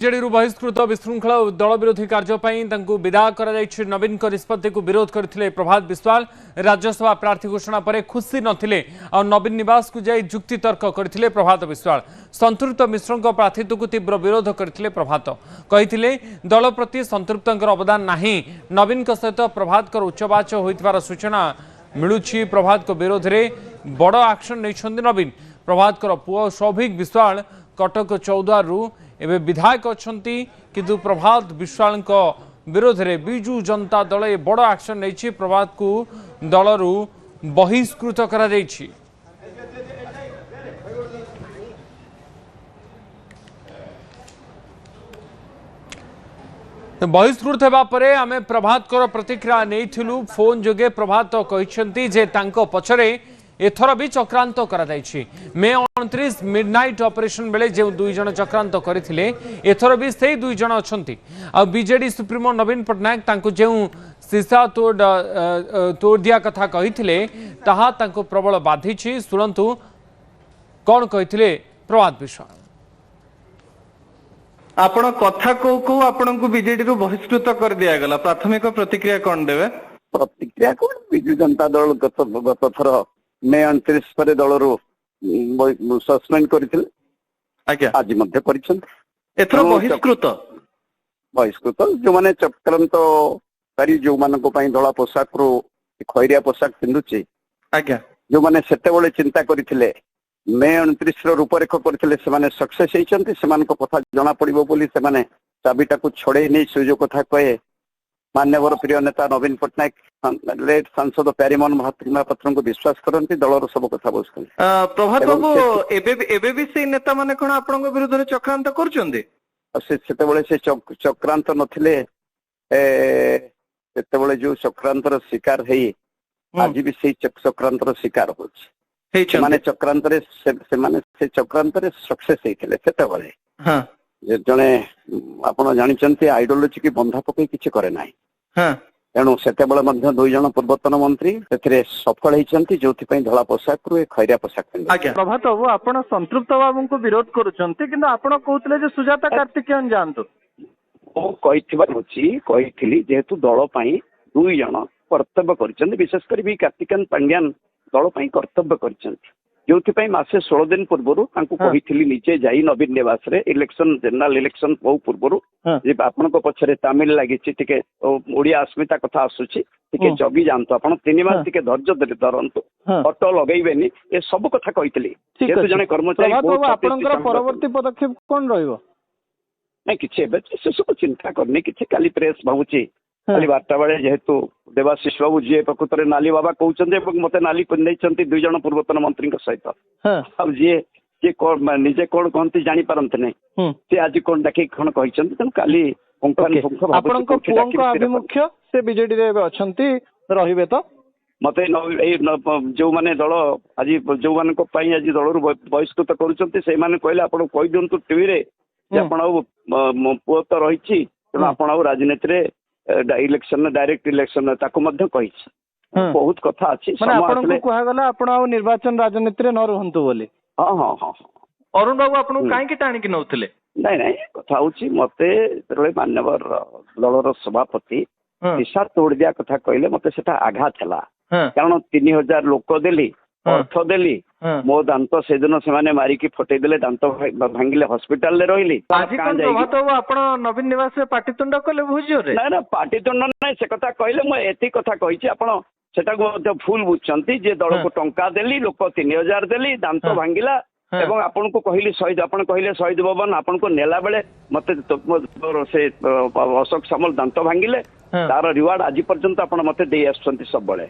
जेडीरू बहिष्कृत विशृंखला दल विरोधी कार्य विदा कर नवीन निष्पत्ति को विरोध करते प्रभात विश्वाल राज्यसभा प्रार्थी घोषणा पर खुशी नथिले और नवीन निवास को जाई जुक्ति तर्क करते प्रभात विश्वाल संतृप्त मिश्र प्रार्थित्व को तीव्र विरोध करते प्रभात कही दल प्रति संतृप्त अवदान नहीं नवीन सहित प्रभात उच्चवाच होइतिबार सूचना मिलूची प्रभात को विरोध में बड़ एक्शन नहीं नवीन प्रभात पुओ सौभिक विश्वाल कटक चौद्वारू एवं विधायक अच्छा किंतु प्रभात विश्वाल विरोध में बिजु जनता दल ए बड़ एक्शन नहीं प्रभात को दलरू बहिष्कृत करा जायछि। बहिष्कृत होगा पर आम प्रभात प्रतिक्रिया नहीं फोन जोगे प्रभात कहते जे तांको पछरे एथर भी चक्रांत करा मे 29 मिडनाइट ऑपरेशन बेले जो दुई जन चक्रांत करथिले एथर भी से दुई जन अछंती आ बीजेडी सुप्रीमो नवीन पटनायक तांको जो सीसा तोड़ दिया कथा कहिथिले ताहा तांको प्रबल बाधिछि। सुनंतु कौन कहिथिले प्रभात विश्वाल आपण कथा को आपण को बीजेडी रो बहिष्कृत कर दिया गला प्राथमिक प्रतिक्रिया कौन देवे प्रतिक्रिया कौन बिजु जनता दल गत थर मे 29 पर दल सस्पेंड करथिले आज मध्य एथर बहिष्कृत जो माने चक्रांत कारी जो मानको पई धला पोशाक रो खैरिया पोशाक पिंदुचे जो माने सेते बेले चिंता करथिले मे 29 रो रूपरेख करथिले से माने सक्सेस हेचंती से मानको कथा जणा पड़िबो बोली से माने चाबिटा को छोड़े नै सुजो कथा कहे मान्यवर प्रिय नेता नवीन पटनायक लेट सांसद प्यारीमोहन महापात्र को विश्वास करती दलर सब कथा बुझ प्रभात बाबू एबे भी से नेता माने कोन आपन विरुद्ध में चक्रांत करचंदी से चक्रांत नथिले सेतेबेले जो चक्रांतर शिकार है आज भी से चक्रांतर शिकार होछि माने चक्रांतरे से चक्रांतरे सक्सेस हेथिले सेतेबेले हां जने आपण जानिचंती आइडियोलॉजी की बंधा पकई किछि करे नाही तेणु सेतेबेले मध्य दुई जन पूर्वतन मंत्री सेथिरे सफल हेचंती जोथि पई धला पोशाक रो खैरिया पोशाक पिंद प्रभात बाबू आपण संतृप्त बाबू को विरोध करूचंती किंतु आपण कहउतले जे सुजाता कार्तिकेयन जानतो ओ कहिथिबार होछि कहिथिली जेहेतु दल पई दुई जन कर्तव्य करचंती विशेष कर भी कार्तिकेयन पांड्यान दल पई कर्तव्य करचंती जो मासे 16 दिन पूर्व कही निजे जाई नवीन निवास रे इलेक्शन जनरल इलेक्शन बहु पूर्व आपण पछरे तमिल लगी ओडिया अस्मिता कथा आसुची जगी जानतु आप 3 मास धैर्य धरतु ऑटो लगेबेनी ए सब कथा कही जने कर्मचारी परवर्ती पदक्षेप कौन रहिबो नहीं कि से सब चिंता करनी कि काली प्रेस भावुची खाली 12टा बेले जेहेतु देवाशीष बाबू जी प्रकृत में नाली बाबा कहते मत नाली दुई जन पूर्वतन मंत्री सहित अब जी निजे कौन कहते जापारती नहीं सी आज कौन डाक कौन कहते काली आभिमुख्य से बीजेडी रे तो मत जो मैंने दल आज जो मान आज दल बहिष्कृत कर कहले आप कही दिंतु टीवी पुओ तो रही तेणु आप राजनीति इलेक्शन डायरेक्ट इलेक्शन ताको मध्य कही बहुत कथा अछि निर्वाचन राजनीति रे न रहंतु बोली हां हां हां अरुण बाबू आपन काहे की टाणी की नउथिले नहीं नहीं कथा होछि मते रे मान्यवर दलर सभापति दिशा तोड़ दिया कथा कहले मते सेटा आघात हला कारण 3000 लोक देली अर्थ देली मो दांत से दिन से मारिकी फटे देले दांत भांगिले हॉस्पिटल ले रहिली आज कोन आपण नवीन निवास रे पाटितुंड कले बुझियो रे ना पाटितुंड नै से कथा कहले म एती कथा कहिछि आपण सेटा को फुल बुझचंती जे दल को टंका देली लोक 3000 देली दांत भांगिला एवं आपण को कहली शहीद आपण कहले शहीद भवन आपण को नेला बेले मते से अशोक सामल दांत भांगिले तार रिवार्ड आज पर्यंत आपण मते दे आछंती सब बेले